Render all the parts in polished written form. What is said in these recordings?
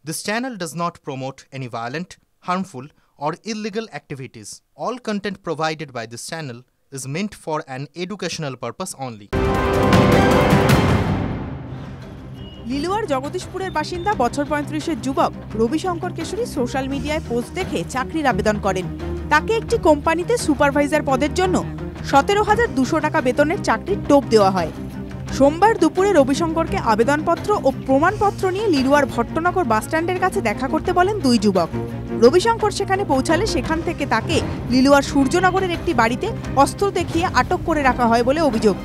This channel does not promote any violent, harmful, or illegal activities. All content provided by this channel is meant for an educational purpose only. লিলুয়ার জগদীশপুরের বাসিন্দা বছর ৩৫-এর যুবক Ravishankar Keshari social মিডিয়ায় post দেখে চাকরির আবেদন করেন। তাকে একটি কোম্পানিতে সুপারভাইজার পদের জন্য ১৭,২০০ টাকা বেতনের চাকরির টোপ দেওয়া হয়। সোমবার দুপুরে রবিশঙ্করকে আবেদনপত্র ও প্রমাণপত্র নিয়ে লিলুয়ার ভট্টনগর বাসস্ট্যান্ডের কাছে দেখা করতে বলেন দুই যুবক। রবিশঙ্কর সেখানে পৌঁছালে সেখান থেকে তাকে লিলুয়ার সূর্যনগরের একটি বাড়িতে অস্ত্র দেখিয়ে আটক করে রাখা হয় বলে অভিযোগ।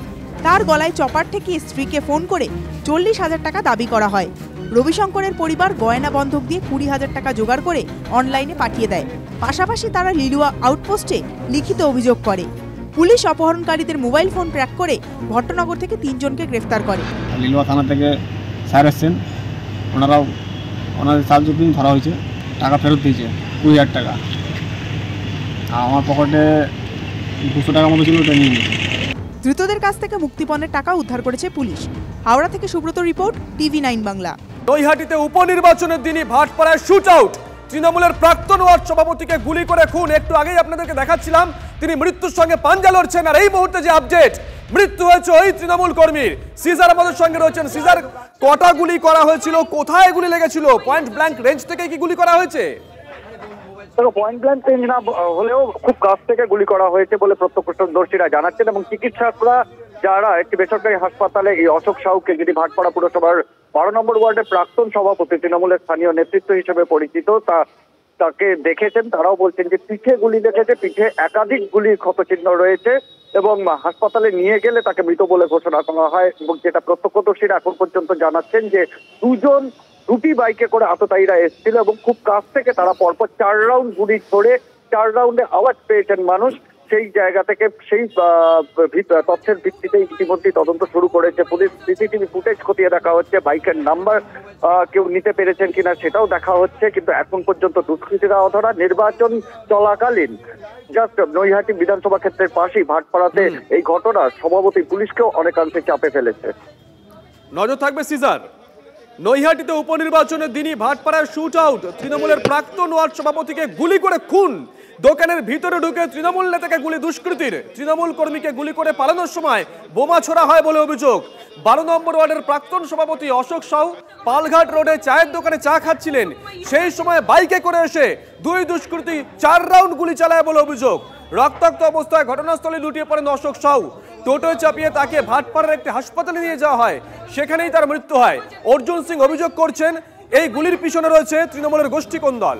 তার গলায় চপার ঠেকিয়ে স্ত্রীকে ফোন করে ৪০,০০০ টাকা দাবি করা হয়। রবিশঙ্করের পরিবার গয়না বন্ধক দিয়ে ২০,০০০ টাকা জোগাড় করে অনলাইনে পাঠিয়ে দেয়। পাশাপাশি তারা লিলুয়া আউটপোস্টে লিখিত অভিযোগ করে। পুলিশ অপহরণকারীদের মোবাইল ফোন ট্র্যাক করে ভট্টনগর থেকে ৩ জনকে গ্রেফতার করে। লিলুয়া থানা থেকে স্যার এসছেন, ওনাদের সাহায্য ধরা হয়েছে, টাকা ফেরত দিয়েছে ২০,০০০ টাকা। আর আমার পকেটে ২০০ টাকার মতো ছিল, ওটা নিয়ে নিয়েছে। ধৃতদের কাছ থেকে মুক্তিপণের টাকা উদ্ধার করেছে পুলিশ। হাওড়া থেকে সুব্রত রিপোর্ট, TV9 বাংলা। নৈহাটিতে উপনির্বাচনের দিনই ভাটপাড়ায় শুট আউট, তৃণমূলের প্রাক্তন ওয়ার্ড সভাপতিকে গুলি করে খুন। একটু আগেই আপনাদেরকে দেখাচ্ছিলাম তিনি মৃত্যুর সঙ্গে পাঞ্জা লড়ছেন, আর এই মুহূর্তে যে আপডেট, মৃত্যু হয়েছে ওই তৃণমূল কর্মীর। সিজার আমাদের সঙ্গে রয়েছেন। সিজার, কটা গুলি করা হয়েছিল, কোথায় গুলি লেগেছিল? পয়েন্ট ব্ল্যাঙ্ক রেঞ্জ থেকে কি গুলি করা হয়েছে? পয়েন্ট ব্ল্যাঙ্ক রেঞ্জ না হলেও খুব কাছ থেকে গুলি করা হয়েছে বলে প্রত্যক্ষদর্শীরা জানাচ্ছেন, এবং চিকিৎসকরা যারা একটি বেসরকারি হাসপাতালে এই অশোক সাহুকে, যিনি ভাটপাড়া পুরসভার ১২ নম্বর ওয়ার্ডের প্রাক্তন সভাপতি, তৃণমূলের স্থানীয় নেতৃত্ব হিসেবে পরিচিত, তাকে দেখেছেন। তারাও বলছেন যে পিঠে গুলি লেগেছে, পিঠে একাধিক গুলির ক্ষতচিহ্ন রয়েছে, এবং হাসপাতালে নিয়ে গেলে তাকে মৃত বলে ঘোষণা করা হয়। এবং যেটা প্রত্যক্ষদর্শীরা এখন পর্যন্ত জানাচ্ছেন যে দুটি বাইকে করে আততায়ীরা এসেছিল, এবং খুব কাছ থেকে তারা পরপর ৪ রাউন্ড গুলি ছড়ে ৪ রাউন্ডে আওয়াজ পেয়েছেন মানুষ। সেই জায়গা থেকে সেই তথ্যের ভিত্তিতে ইতিমধ্যে তদন্ত শুরু করেছে পুলিশ। সিসিটিভি ফুটেজ খতিয়ে দেখা হচ্ছে, বাইকের নাম্বার কেউ নিতে পেরেছেন কিনা সেটাও দেখা হচ্ছে, কিন্তু এখন পর্যন্ত দুষ্কৃতীরা অধরা। নির্বাচন চলাকালীন জাস্ট নৈহাটি বিধানসভা ক্ষেত্রের পাশেই ভাটপাড়াতে এই ঘটনা সভাপতি পুলিশকেও অনেকাংশে চাপে ফেলেছে। নজর থাকবে সিজার। নৈহাটিতে উপনির্বাচনের দিনই ভাটপাড়ায় শুট আউট, তৃণমূলের প্রাক্তন ওয়ার্ড সভাপতিকে গুলি করে খুন। দোকানের ভিতরে ঢুকে তৃণমূল নেতাকে গুলি দুষ্কৃতীর, তৃণমূল কর্মীকে গুলি করে পালানোর সময় বোমা ছোড়া হয় বলে অভিযোগ। ১২ নম্বর ওয়ার্ডের প্রাক্তন সভাপতি অশোক সাহু পালঘাট রোডে চায়ের দোকানে চা খাচ্ছিলেন, সেই সময় বাইকে করে এসে দুই দুষ্কৃতী ৪ রাউন্ড গুলি চালায় বলে অভিযোগ। রক্তাক্ত অবস্থায় ঘটনাস্থলে লুটিয়ে পড়েন অশোক সাহু। টোটোয় চাপিয়ে তাকে ভাটপাড়ার একটি হাসপাতালে নিয়ে যাওয়া হয়, সেখানেই তার মৃত্যু হয়। অর্জুন সিং অভিযোগ করছেন এই গুলির পিছনে রয়েছে তৃণমূলের গোষ্ঠী কোন দল।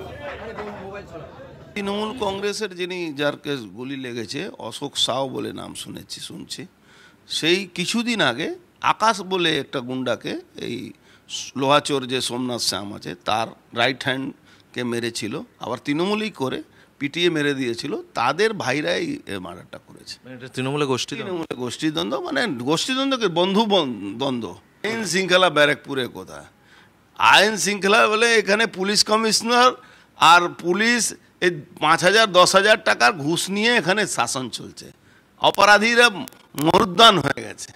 তৃণমূল কংগ্রেসের যার গুলি লেগেছে অশোক সাউ বলে নাম শুনছি, সেই কিছুদিন আগে আকাশ বলে একটা গুন্ডাকে, এই লোহাচোর যে সোমনাথ শ্যাম আছে তার রাইট হ্যান্ডকে মেরেছিল, আবার তৃণমূলই করে পিটিয়ে মেরে দিয়েছিল। তাদের ভাইরাই মার্ডারটা করেছে। তৃণমূলের গোষ্ঠীদ্বন্দ্ব, মানে গোষ্ঠীদ্বন্দ্বকে বন্ধু দ্বন্দ্ব। আইন শৃঙ্খলা ব্যারাকপুরে কোথায় আইন শৃঙ্খলা বলে? এখানে পুলিশ কমিশনার আর পুলিশ এই ৫,০০০ ১০,০০০ টাকার ঘুষ নিয়ে এখানে শাসন চলছে, অপরাধীরা মরুদ্যান হয়ে গেছে।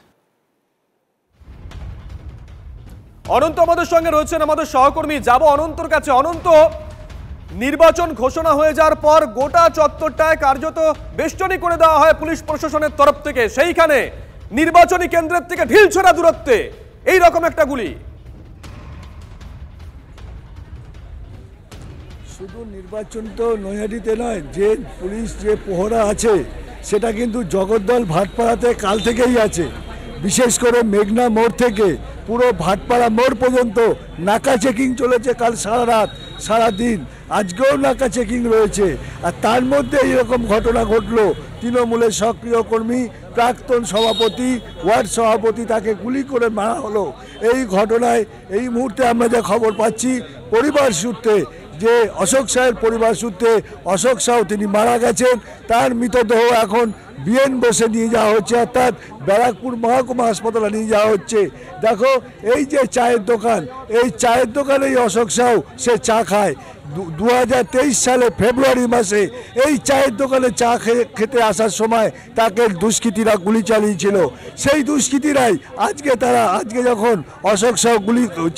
অনন্ত আমাদের সঙ্গে রয়েছেন, আমাদের সহকর্মী। যাব অনন্তর কাছে। অনন্ত, নির্বাচন ঘোষণা হয়ে যাওয়ার পর গোটা চত্বরটায় কার্যত বেষ্টনী করে দেওয়া হয় পুলিশ প্রশাসনের তরফ থেকে, সেইখানে নির্বাচনী কেন্দ্রের থেকে ঢিলছোড়া দূরত্বে এই রকম একটা গুলি। শুধু নির্বাচন তো নৈহাটিতে নয়, যে পুলিশ যে প্রহরা আছে সেটা কিন্তু জগদ্দল ভাটপাড়াতে কাল থেকেই আছে। বিশেষ করে মেঘনা মোড় থেকে পুরো ভাটপাড়া মোড় পর্যন্ত নাকা চেকিং চলেছে কাল সারা রাত সারাদিন। আজকেও নাকা চেকিং রয়েছে। আর তার মধ্যে এরকম ঘটনা ঘটলো, তৃণমূলের সক্রিয় কর্মী প্রাক্তন সভাপতি ওয়ার্ড সভাপতি তাকে গুলি করে মারা হলো। এই ঘটনায় এই মুহূর্তে আমরা যা খবর পাচ্ছি পরিবার সূত্রে, যে অশোক সাহের পরিবার সূত্রে, অশোক সাহু তিনি মারা গেছেন, তার মৃতদেহ এখন বিএন বসে নিয়ে যাওয়া হচ্ছে, অর্থাৎ ব্যারাকপুর মহকুমা হাসপাতালে নিয়ে যাওয়া হচ্ছে। দেখো এই যে চায়ের দোকান, এই চায়ের দোকানে অশোক সাউ সে চা খায়। 2023 সালে ফেব্রুয়ারি মাসে এই চায়ের দোকানে চা খেতে আসার সময় তাকে দুষ্কৃতীরা গুলি চালিয়েছিল। সেই দুষ্কৃতীরাই আজকে যখন অশোক সাউ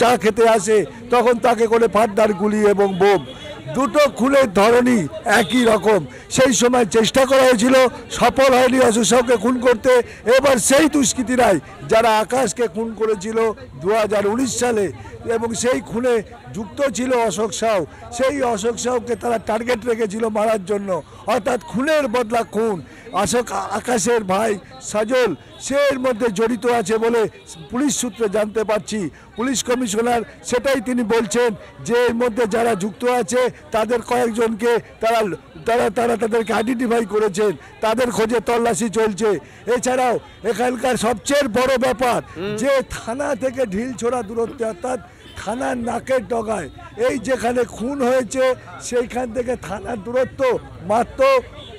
চা খেতে আসে তখন তাকে করে ফাটদার গুলি এবং বোম। দুটো খুনের ধরনই একই রকম। সেই সময় চেষ্টা করা হয়েছিল, সফল হয়নি অশোক সাউকে খুন করতে। এবার সেই দুষ্কৃতীরাই যারা আকাশকে খুন করেছিল 2019 সালে এবং সেই খুনে যুক্ত ছিল অশোক সাউ, সেই অশোক সাউকে তারা টার্গেট রেখেছিল মারার জন্য, অর্থাৎ খুনের বদলা খুন। আকাশের ভাই সাজল সে এর মধ্যে জড়িত আছে বলে পুলিশ সূত্রে জানতে পারছি। পুলিশ কমিশনার সেটাই তিনি বলছেন যে এর মধ্যে যারা যুক্ত আছে তাদের কয়েকজনকে তাদেরকে আইডেন্টিফাই করেছেন, তাদের খোঁজে তল্লাশি চলছে। এছাড়াও এখানকার সবচেয়ে বড় ব্যাপার যে থানা থেকে ঢিলছোড়া দূরত্বে, অর্থাৎ থানার নাকের ডগায় এই যেখানে খুন হয়েছে সেইখান থেকে থানার দূরত্ব মাত্র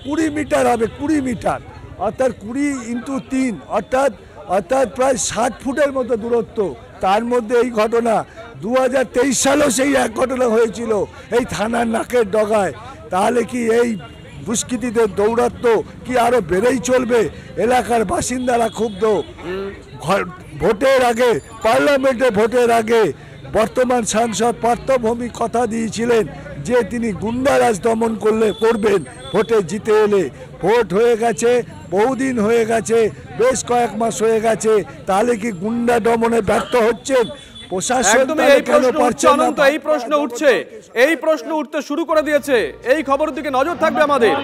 20 মিটার হবে, 20 মিটার, অর্থাৎ 20x3, অর্থাৎ প্রায় 60 ফুটের মতো দূরত্ব। তার মধ্যে এই ঘটনা 2023 সালেও সেই এক ঘটনা হয়েছিল এই থানার নাকের ডগায়। তাহলে কি এই দুষ্কৃতীদের দৌরাত্ম্য কি আরো বেড়েই চলবে? এলাকার বাসিন্দারা ক্ষুব্ধ। ভোটের আগে, পার্লামেন্টে ভোটের আগে বর্তমান সাংসদ পার্থ ভৌমিক কথা দিয়েছিলেন যে তিনি গুন্ডারাজ দমন করবেন ভোটে জিতে এলে। ভোট হয়ে গেছে, বহুদিন হয়ে গেছে, বেশ কয়েক মাস হয়ে গেছে, তাহলে কি গুন্ডা দমনে ব্যর্থ হচ্ছেন? এই প্রশ্ন উঠতে শুরু করে দিয়েছে। এই খবরের দিকে নজর থাকবে আমাদের।